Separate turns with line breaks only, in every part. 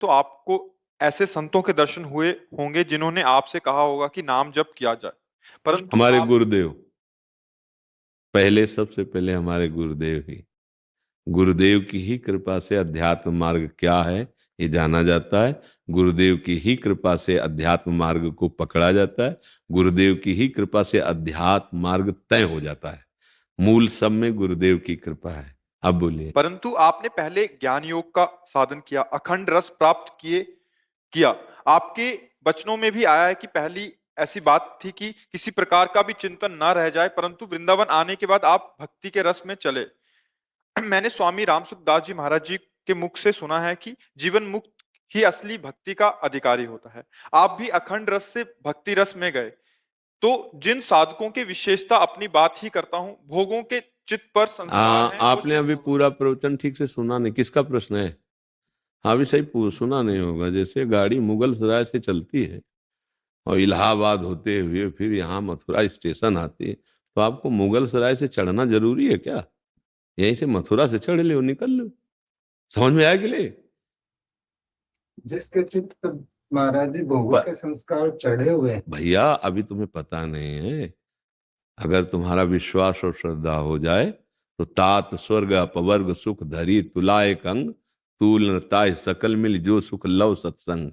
तो आपको ऐसे संतों के दर्शन हुए होंगे जिन्होंने आपसे कहा होगा कि नाम जप किया जाए, परंतु
हमारे
आप।
गुरुदेव, पहले सबसे पहले हमारे गुरुदेव ही, गुरुदेव की ही कृपा से अध्यात्म मार्ग क्या है ये जाना जाता है। गुरुदेव की ही कृपा से अध्यात्म मार्ग को पकड़ा जाता है। गुरुदेव की ही कृपा से अध्यात्म मार्ग तय हो जाता है। मूल सब में गुरुदेव की कृपा है। अब बोलिए।
परंतु आपने पहले ज्ञान योग का साधन किया, अखंड रस प्राप्त किया। आपके वचनों में भी आया है कि पहली ऐसी बात थी कि किसी प्रकार का भी चिंतन ना रह जाए, परंतु वृंदावन आने के बाद आप भक्ति के रस में चले। मैंने स्वामी रामसुखदास जी महाराज जी के मुख से सुना है कि जीवन मुक्त ही असली भक्ति का अधिकारी होता है। आप भी अखंड रस से भक्ति रस में गए। तो जिन साधकों की विशेषता, अपनी बात ही करता हूं, भोगों के चित्त पर संस्कार हैं, वो
आपने
चित्त
अभी
भोगों।
पूरा प्रवचन ठीक से सुना नहीं। किसका प्रश्न है? हाँ भी सही सुना नहीं होगा। जैसे गाड़ी मुगल सराय से चलती है और इलाहाबाद होते हुए फिर यहाँ मथुरा स्टेशन आती है, तो आपको मुगल सराय से चढ़ना जरूरी है क्या? यहीं से मथुरा से चढ़ लो, निकल लो। समझ में आया कि ले?
जिसके चित्त महाराज जी भोगों के संस्कार चढ़े हुए हैं।
भैया अभी तुम्हें पता नहीं है। अगर तुम्हारा विश्वास और श्रद्धा हो जाए तो तात स्वर्ग अपवर्ग सुख धरी तुलाए कंग, तूल न ताय सकल मिल जो सुख लव सत्संग।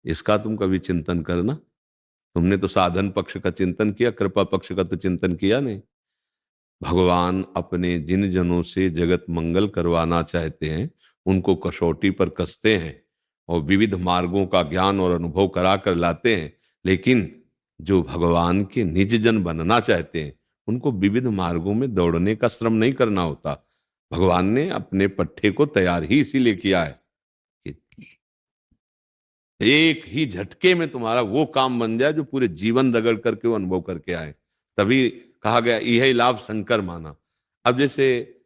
इसका तुम कभी चिंतन करना। तुमने तो साधन पक्ष का चिंतन किया, कृपा पक्ष का तो चिंतन किया नहीं। भगवान अपने जिन जनों से जगत मंगल करवाना चाहते हैं उनको कसौटी पर कसते हैं और विविध मार्गों का ज्ञान और अनुभव करा कर लाते हैं। लेकिन जो भगवान के निज जन बनना चाहते हैं उनको विविध मार्गों में दौड़ने का श्रम नहीं करना होता। भगवान ने अपने पट्टे को तैयार ही इसीलिए किया है कि एक ही झटके में तुम्हारा वो काम बन जाए जो पूरे जीवन रगड़ करके वो अनुभव करके आए। तभी कहा गया यही लाभ शंकर माना। अब जैसे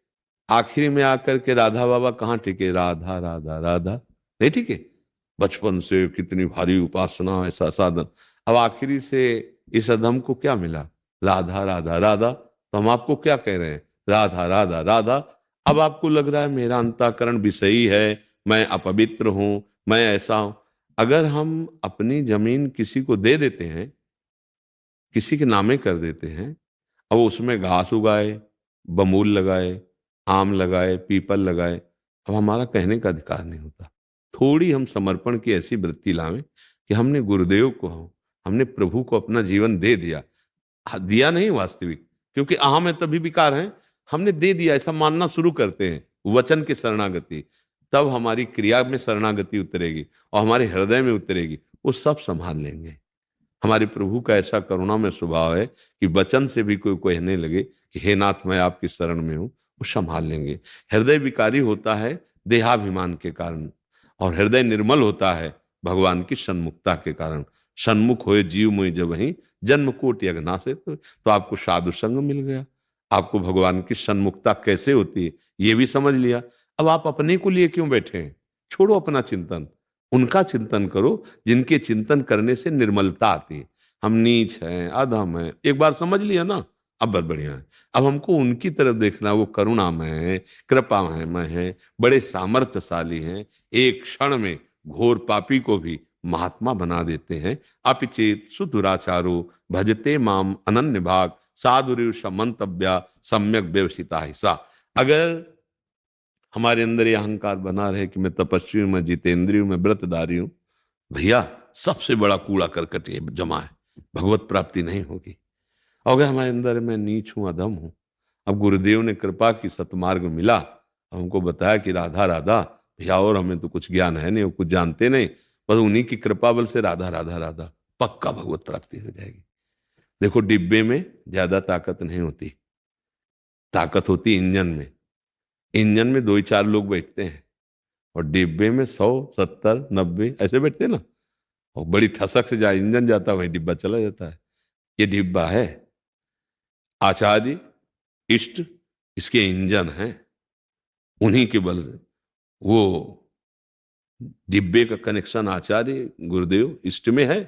आखिरी में आकर के राधा बाबा कहाँ टिके? राधा राधा राधा नहीं टिके। बचपन से कितनी भारी उपासना, ऐसा साधन, अब आखिरी से इस अधम को क्या मिला? राधा राधा राधा। तो हम आपको क्या कह रहे हैं? राधा राधा राधा। अब आपको लग रहा है मेरा अंतःकरण विषयी है, मैं अपवित्र हूं, मैं ऐसा हूं। अगर हम अपनी जमीन किसी को दे देते हैं, किसी के नामे कर देते हैं, अब उसमें घास उगाए, बमूल लगाए, आम लगाए, पीपल लगाए, अब हमारा कहने का अधिकार नहीं होता। थोड़ी हम समर्पण की ऐसी वृत्ति लावें कि हमने गुरुदेव को, हमने प्रभु को अपना जीवन दे दिया। दिया नहीं वास्तविक, क्योंकि अहम है तभी विकार है। हमने दे दिया ऐसा मानना शुरू करते हैं, वचन की शरणागति, तब हमारी क्रिया में शरणागति उतरेगी और हमारे हृदय में उतरेगी। वो सब संभाल लेंगे। हमारे प्रभु का ऐसा करुणा में स्वभाव है कि वचन से भी कोई कहने लगे कि हे नाथ मैं आपकी शरण में हूं, वो संभाल लेंगे। हृदय विकारी होता है देहाभिमान के कारण, और हृदय निर्मल होता है भगवान की सन्मुखता के कारण। सन्मुख होए जीव मुझ जब वही जन्म कोटि अगना से, तो आपको साधु संग मिल गया। आपको भगवान की सन्मुखता कैसे होती है ये भी समझ लिया। अब आप अपने को लिए क्यों बैठे हैं? छोड़ो अपना चिंतन, उनका चिंतन करो जिनके चिंतन करने से निर्मलता आती है। हम नीच हैं, अधम हैं, एक बार समझ लिया ना, अब बहुत बढ़िया है। अब हमको उनकी तरफ देखना, वो करुणामय है, कृपामय है, बड़े सामर्थ्यशाली हैं, एक क्षण में घोर पापी को भी महात्मा बना देते हैं। अपिचेत सुदुराचारो भजते माम अनन्य भाग साधुरीव समंतव्या सम्यक व्यवसिता हिस्सा। अगर हमारे अंदर ये अहंकार बना रहे कि मैं तपस्वी हूं, मैं जितेंद्रिय हूं, मैं व्रतधारी हूं, भैया सबसे बड़ा कूड़ा करकट ये जमा है, भगवत प्राप्ति नहीं होगी। और अगर हमारे अंदर मैं नीच हूं, अधम हूं, अब गुरुदेव ने कृपा की सतमार्ग मिला, हमको बताया कि राधा राधा, भैया और हमें तो कुछ ज्ञान है नहीं, कुछ जानते नहीं, बस उन्हीं की कृपा बल से राधा राधा राधा, पक्का भगवत प्राप्ति हो जाएगी। देखो डिब्बे में ज्यादा ताकत नहीं होती, ताकत होती इंजन में। इंजन में दो ही चार लोग बैठते हैं और डिब्बे में 100 70 90 ऐसे बैठते हैं ना, और बड़ी ठसक से जहाँ इंजन जाता है वहीं डिब्बा चला जाता है। ये डिब्बा है आचार्य इष्ट, इसके इंजन हैं, उन्हीं के बल से वो डिब्बे का कनेक्शन आचार्य गुरुदेव इष्ट में है।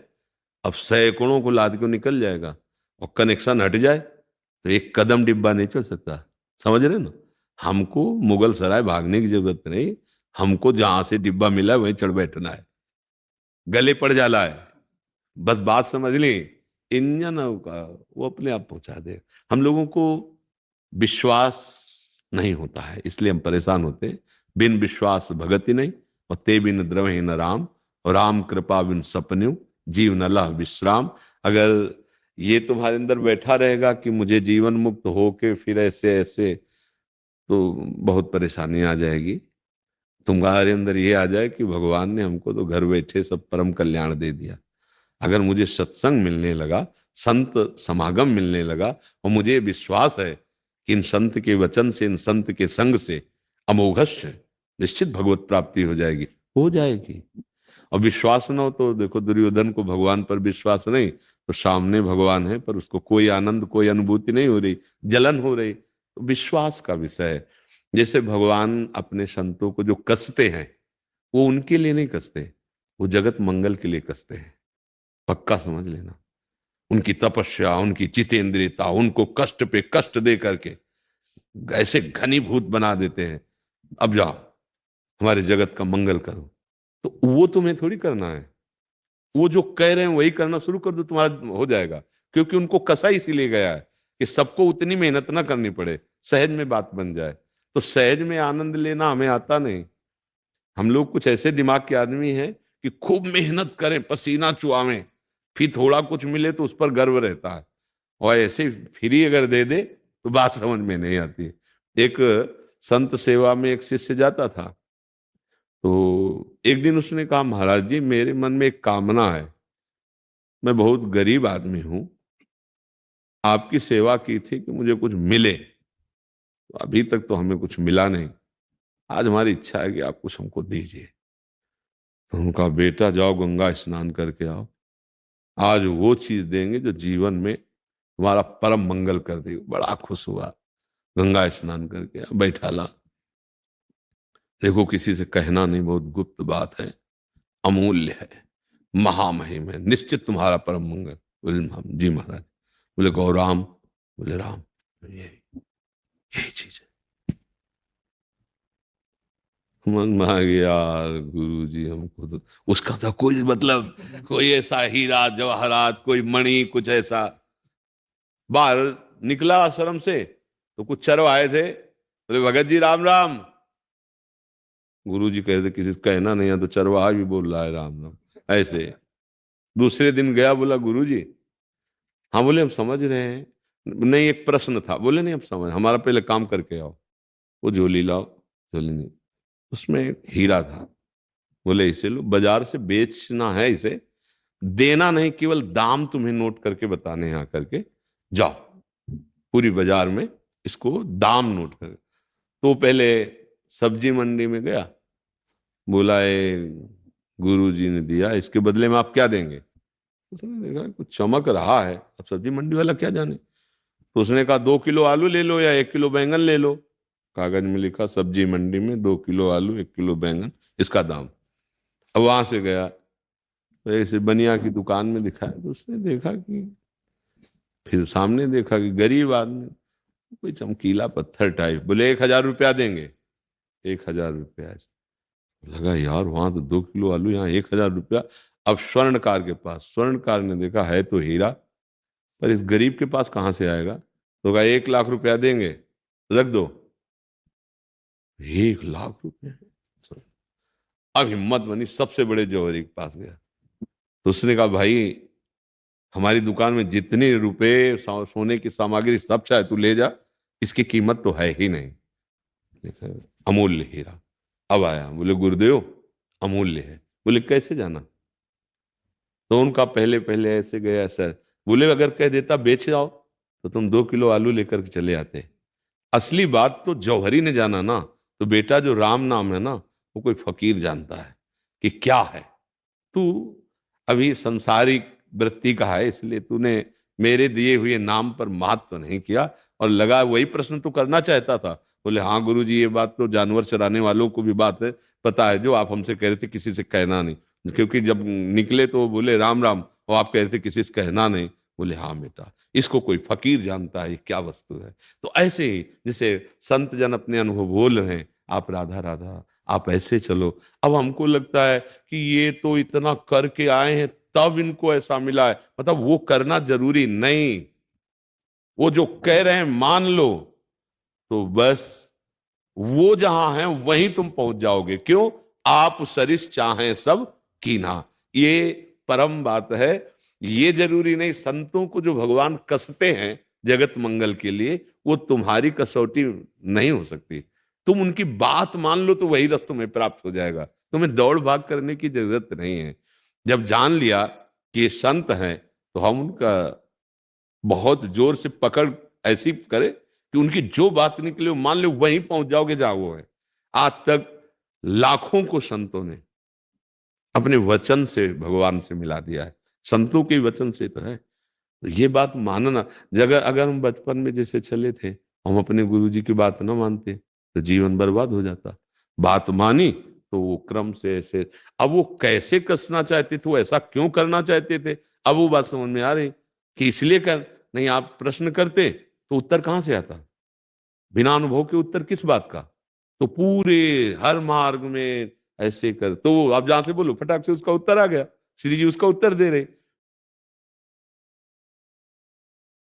अब सैकड़ों को लाद के निकल जाएगा और कनेक्शन हट जाए तो एक कदम डिब्बा नहीं चल सकता। समझ रहे ना? हमको मुगल सराय भागने की जरूरत नहीं, हमको जहां से डिब्बा मिला है वहीं चढ़ बैठना है, गले पड़ जाला है, बस बात समझ ली। इंजन का वो अपने आप पहुंचा दे। हम लोगों को विश्वास नहीं होता है, इसलिए हम परेशान होते हैं। बिन विश्वास भगति नहीं, और ते बिन द्रवहि न राम, और राम कृपा बिन सपन्यु, जीव न लह विश्राम। अगर ये तुम्हारे अंदर बैठा रहेगा कि मुझे जीवन मुक्त होके फिर ऐसे ऐसे, तो बहुत परेशानी आ जाएगी। तुम्हारे अंदर ये आ जाए कि भगवान ने हमको तो घर बैठे सब परम कल्याण दे दिया। अगर मुझे सत्संग मिलने लगा, संत समागम मिलने लगा, और मुझे विश्वास है कि इन संत के वचन से, इन संत के संग से अमोघस्य निश्चित भगवत प्राप्ति हो जाएगी, हो जाएगी। और विश्वास न हो तो देखो, दुर्योधन को भगवान पर विश्वास नहीं, तो सामने भगवान है पर उसको कोई आनंद, कोई अनुभूति नहीं हो रही, जलन हो रही। तो विश्वास का विषय है। जैसे भगवान अपने संतों को जो कसते हैं, वो उनके लिए नहीं कसते, वो जगत मंगल के लिए कसते हैं, पक्का समझ लेना। उनकी तपस्या, उनकी जितेंद्रियता, उनको कष्ट पे कष्ट दे करके ऐसे घनीभूत बना देते हैं, अब जाओ हमारे जगत का मंगल करो। तो वो तुम्हें थोड़ी करना है, वो जो कह रहे हैं वही करना शुरू कर दो, तुम्हारा हो जाएगा। क्योंकि उनको कसा इसीलिए गया है कि सबको उतनी मेहनत ना करनी पड़े, सहज में बात बन जाए। तो सहज में आनंद लेना हमें आता नहीं। हम लोग कुछ ऐसे दिमाग के आदमी हैं कि खूब मेहनत करें, पसीना चुआवें, फिर थोड़ा कुछ मिले तो उस पर गर्व रहता है, और ऐसे फ्री अगर दे दे तो बात समझ में नहीं आती। एक संत सेवा में एक शिष्य जाता था, तो एक दिन उसने कहा, महाराज जी मेरे मन में एक कामना है, मैं बहुत गरीब आदमी हूं, आपकी सेवा की थी कि मुझे कुछ मिले, तो अभी तक तो हमें कुछ मिला नहीं, आज हमारी इच्छा है कि आप कुछ हमको दीजिए। तो उनका, बेटा जाओ गंगा स्नान करके आओ, आज वो चीज देंगे जो जीवन में तुम्हारा परम मंगल कर देगी। बड़ा खुश हुआ, गंगा स्नान करके बैठा ला। देखो किसी से कहना नहीं, बहुत गुप्त बात है, अमूल्य है, महामहिम है, निश्चित तुम्हारा परम मंगल। बोले जी महाराज। बोले गौराम। बोले राम। यही यही चीज है। मन में आ गया, यार गुरु जी हमको तो उसका था कोई मतलब, कोई ऐसा हीरा जवाहरात, कोई मणि, कुछ ऐसा। बाहर निकला आश्रम से तो कुछ चरव आए थे, बोले भगत जी राम राम। गुरु जी कहते किसी से कहना नहीं है, तो चरवाहा भी बोल रहा है राम राम ऐसे। दूसरे दिन गया, बोला गुरु जी। हाँ, बोले हम समझ रहे हैं, नहीं एक प्रश्न था। बोले नहीं, हम समझ, हमारा पहले काम करके आओ। वो झोली लाओ, झोली नहीं, उसमें एक हीरा था। बोले इसे लो, बाजार से बेचना है इसे, देना नहीं, केवल दाम तुम्हें नोट करके बताने हैं आकर के, जाओ पूरी बाजार में इसको दाम नोट कर। तो पहले सब्जी मंडी में गया, बोला ये गुरु जी ने दिया, इसके बदले में आप क्या देंगे। उसने देखा कुछ चमक रहा है, अब सब्जी मंडी वाला क्या जाने। तो उसने कहा 2 किलो आलू ले लो या 1 किलो बैंगन ले लो। कागज में लिखा सब्जी मंडी में 2 किलो आलू 1 किलो बैंगन, इसका दाम। अब वहां से गया, तो ऐसे बनिया की दुकान में दिखाया, तो उसने देखा कि, फिर सामने देखा कि गरीब आदमी, कोई चमकीला पत्थर टाइप। बोले 1,000 रुपया देंगे। 1,000 रुपया। लगा यार, वहां तो 2 किलो आलू, यहाँ 1,000 रुपया। अब स्वर्णकार के पास, स्वर्णकार ने देखा है तो हीरा, पर इस गरीब के पास कहां से आएगा। तो कहा 1,00,000 रुपया देंगे, रख दो। 1,00,000 रुपया। अब हिम्मत बनी, सबसे बड़े जौहरी के पास गया। तो उसने कहा भाई, हमारी दुकान में जितने रुपए सोने की सामग्री सब चाहे तू ले जा, इसकी कीमत तो है ही नहीं। देखा, अमूल्य हीरा। अब आया, बोले गुरुदेव अमूल्य है। बोले कैसे जाना। तो उनका पहले पहले ऐसे गया सर। बोले अगर कह देता बेच जाओ तो तुम 2 किलो आलू लेकर के चले आते। असली बात तो जौहरी ने जाना ना। तो बेटा जो राम नाम है ना, वो कोई फकीर जानता है कि क्या है। तू अभी संसारिक वृत्ति का है, इसलिए तूने मेरे दिए हुए नाम पर महत्व तो नहीं किया। और लगा वही प्रश्न तो करना चाहता था। बोले हाँ गुरु जी, ये बात तो जानवर चराने वालों को भी बात है, पता है, जो आप हमसे कह रहे थे किसी से कहना नहीं। क्योंकि जब निकले तो बोले राम राम, और आप कह रहे थे किसी से कहना नहीं। बोले हाँ बेटा, इसको कोई फकीर जानता है, ये क्या वस्तु है। तो ऐसे ही जैसे संत जन अपने अनुभव बोल रहे हैं, आप राधा राधा आप ऐसे चलो। अब हमको लगता है कि ये तो इतना करके आए हैं तब इनको ऐसा मिला है, मतलब वो करना जरूरी नहीं, वो जो कह रहे हैं मान लो, तो बस वो जहां है वहीं तुम पहुंच जाओगे। क्यों? आप सरिस चाहें सब कीन्हा, ये परम बात है। ये जरूरी नहीं, संतों को जो भगवान कसते हैं जगत मंगल के लिए, वो तुम्हारी कसौटी नहीं हो सकती। तुम उनकी बात मान लो तो वही रस तुम्हें प्राप्त हो जाएगा, तुम्हें दौड़ भाग करने की जरूरत नहीं है। जब जान लिया कि ये संत हैं, तो हम उनका बहुत जोर से पकड़ ऐसी करे कि उनकी जो बात निकले वो मान लो वहीं पहुंच जाओगे जहां वो है। आज तक लाखों को संतों ने अपने वचन से भगवान से मिला दिया है, संतों के वचन से तो है। तो ये बात मानना, अगर अगर हम बचपन में जैसे चले थे, हम अपने गुरु जी की बात ना मानते तो जीवन बर्बाद हो जाता। बात मानी तो वो क्रम से ऐसे, अब वो कैसे कसना चाहते थे, वो ऐसा क्यों करना चाहते थे, अब वो बात समझ में आ रही कि इसलिए कर, नहीं आप प्रश्न करते तो उत्तर कहां से आता, बिना अनुभव के उत्तर किस बात का। तो पूरे हर मार्ग में ऐसे कर, तो आप जहां से बोलो फटाक से उसका उत्तर आ गया, श्री जी उसका उत्तर दे रहे।